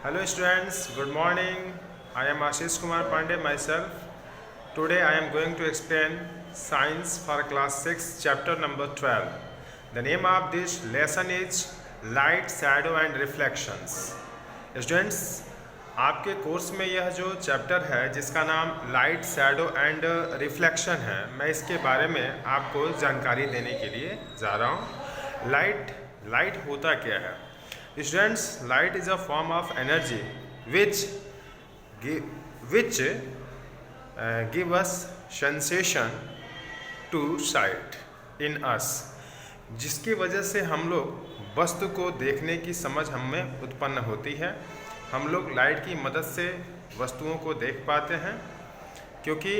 Hello students, good morning. I am Ashish Kumar Pandey myself. Today I am going to explain Science for class 6 chapter number 12. The name of this lesson is Light, Shadow and Reflections. Students, आपके course में यह जो chapter है जिसका नाम light, shadow and reflection है, मैं इसके बारे में आपको जानकारी देने के लिए जा रहा हूँ। लाइट होता क्या है? Students, light is a form of energy which give us sensation to sight in us, जिसकी वजह से हम लोग वस्तु को देखने की समझ हमें उत्पन्न होती है। हम लोग लाइट की मदद से वस्तुओं को देख पाते हैं, क्योंकि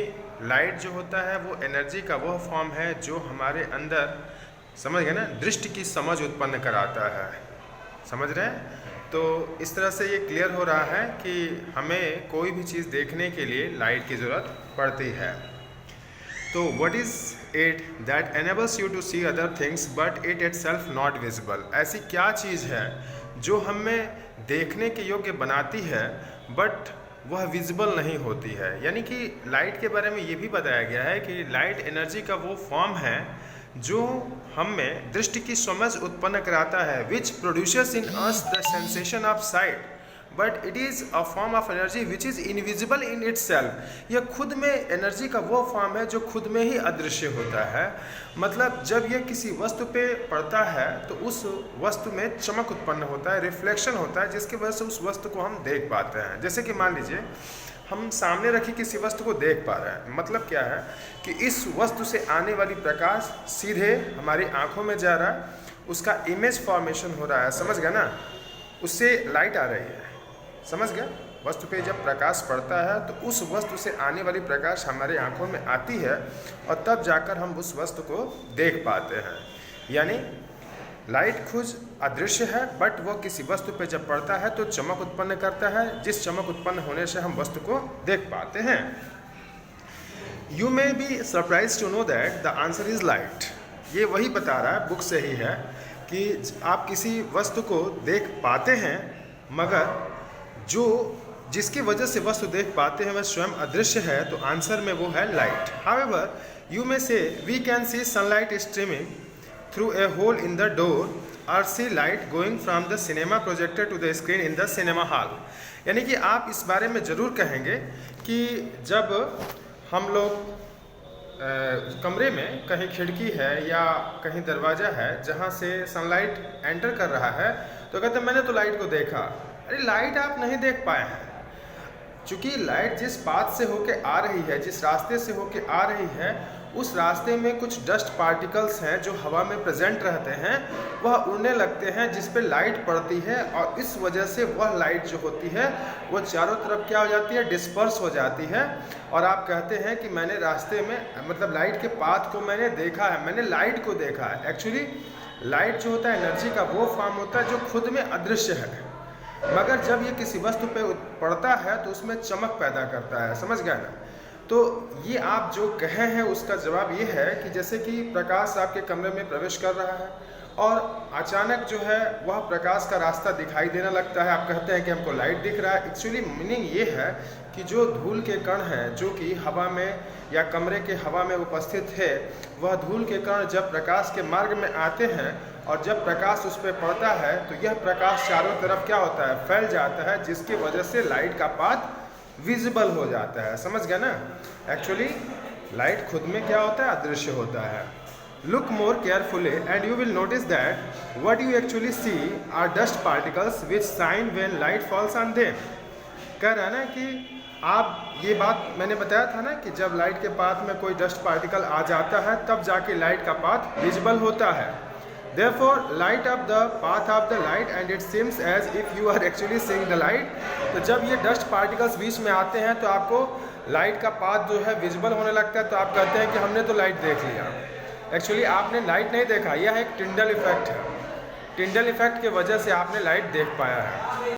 लाइट जो होता है वो एनर्जी का वह फॉर्म है जो हमारे अंदर, समझ गए ना, दृष्टि की समझ उत्पन्न कराता है। समझ रहे हैं? तो इस तरह से ये क्लियर हो रहा है कि हमें कोई भी चीज़ देखने के लिए लाइट की ज़रूरत पड़ती है। तो what is it that enables you to see other things but it itself not visible? ऐसी क्या चीज़ है जो हमें देखने के योग्य बनाती है बट वह विजिबल नहीं होती है? यानी कि लाइट के बारे में ये भी बताया गया है कि लाइट एनर्जी का वो फॉर्म है जो हमें दृष्टि की समझ उत्पन्न कराता है, which produces in us the sensation of site but it is a form of energy which is invisible in it self. यह खुद में एनर्जी का वो फॉर्म है जो खुद में ही अदृश्य होता है। मतलब जब यह किसी वस्तु पे पड़ता है तो उस वस्तु में चमक उत्पन्न होता है, रिफ्लेक्शन होता है, जिसकी वजह से उस वस्तु को हम देख पाते हैं। जैसे कि मान लीजिए हम सामने रखी किसी वस्तु को देख पा रहे हैं, मतलब क्या है कि इस वस्तु से आने वाली प्रकाश सीधे हमारी आंखों में जा रहा है, उसका इमेज फॉर्मेशन हो रहा है, समझ गया ना, उससे लाइट आ रही है, समझ गया। वस्तु पे जब प्रकाश पड़ता है तो उस वस्तु से आने वाली प्रकाश हमारी आंखों में आती है और तब जाकर हम उस वस्तु को देख पाते हैं। यानी लाइट खुद अदृश्य है बट वो किसी वस्तु पे जब पड़ता है तो चमक उत्पन्न करता है, जिस चमक उत्पन्न होने से हम वस्तु को देख पाते हैं। You may be surprise to know that the answer is light. ये वही बता रहा है, बुक से ही है, कि आप किसी वस्तु को देख पाते हैं मगर जो जिसकी वजह से वस्तु देख पाते हैं वह स्वयं अदृश्य है, तो आंसर में वो है light. However you may say we can see sunlight streaming through a hole in the door or see light going from the cinema projector to the screen in the cinema hall। यानी कि आप इस बारे में ज़रूर कहेंगे कि जब हम लोग कमरे में कहीं खिड़की है या कहीं दरवाज़ा है जहाँ से सनलाइट एंटर कर रहा है तो कहते हैं मैंने तो लाइट को देखा। अरे लाइट आप नहीं देख पाए हैं, चूँकि लाइट जिस पाथ से होके आ रही है, जिस रास्ते से होके आ रही है, उस रास्ते में कुछ डस्ट पार्टिकल्स हैं जो हवा में प्रेजेंट रहते हैं, वह उड़ने लगते हैं जिस पे लाइट पड़ती है और इस वजह से वह लाइट जो होती है वो चारों तरफ क्या हो जाती है, डिस्पर्स हो जाती है। और आप कहते हैं कि मैंने रास्ते में, मतलब लाइट के पाथ को मैंने देखा है, मैंने लाइट को देखा है। एक्चुअली लाइट जो होता है एनर्जी का वो फॉर्म होता है जो खुद में अदृश्य है, मगर जब ये किसी वस्तु पे पड़ता है तो उसमें चमक पैदा करता है, समझ गए ना। तो ये आप जो कहे हैं उसका जवाब ये है कि जैसे कि प्रकाश आपके कमरे में प्रवेश कर रहा है और अचानक जो है वह प्रकाश का रास्ता दिखाई देने लगता है, आप कहते हैं कि हमको लाइट दिख रहा है। एक्चुअली मीनिंग ये है कि जो धूल के कण हैं जो कि हवा में या कमरे के हवा में उपस्थित है, वह धूल के कण जब प्रकाश के मार्ग में आते हैं और जब प्रकाश उस पर पड़ता है तो यह प्रकाश चारों तरफ क्या होता है, फैल जाता है, जिसकी वजह से लाइट का पाथ विजिबल हो जाता है, समझ गया ना। एक्चुअली लाइट खुद में क्या होता है, अदृश्य होता है। Look more carefully and you will notice that what you actually see are dust particles which shine when light falls on them. कह रहा है ना कि आप, ये बात मैंने बताया था ना कि जब लाइट के पाथ में कोई डस्ट पार्टिकल आ जाता है तब जाके लाइट का पाथ विजिबल होता है। Therefore, light up the path of the light and it seems as if you are actually seeing the light। तो जब ये डस्ट पार्टिकल्स बीच में आते हैं तो आपको लाइट का पाथ जो है विजिबल होने लगता है, तो आप कहते हैं कि हमने तो लाइट देख लिया। एक्चुअली आपने लाइट नहीं देखा, यह एक टिंडल इफेक्ट है। टिंडल इफेक्ट की वजह से आपने लाइट देख पाया है।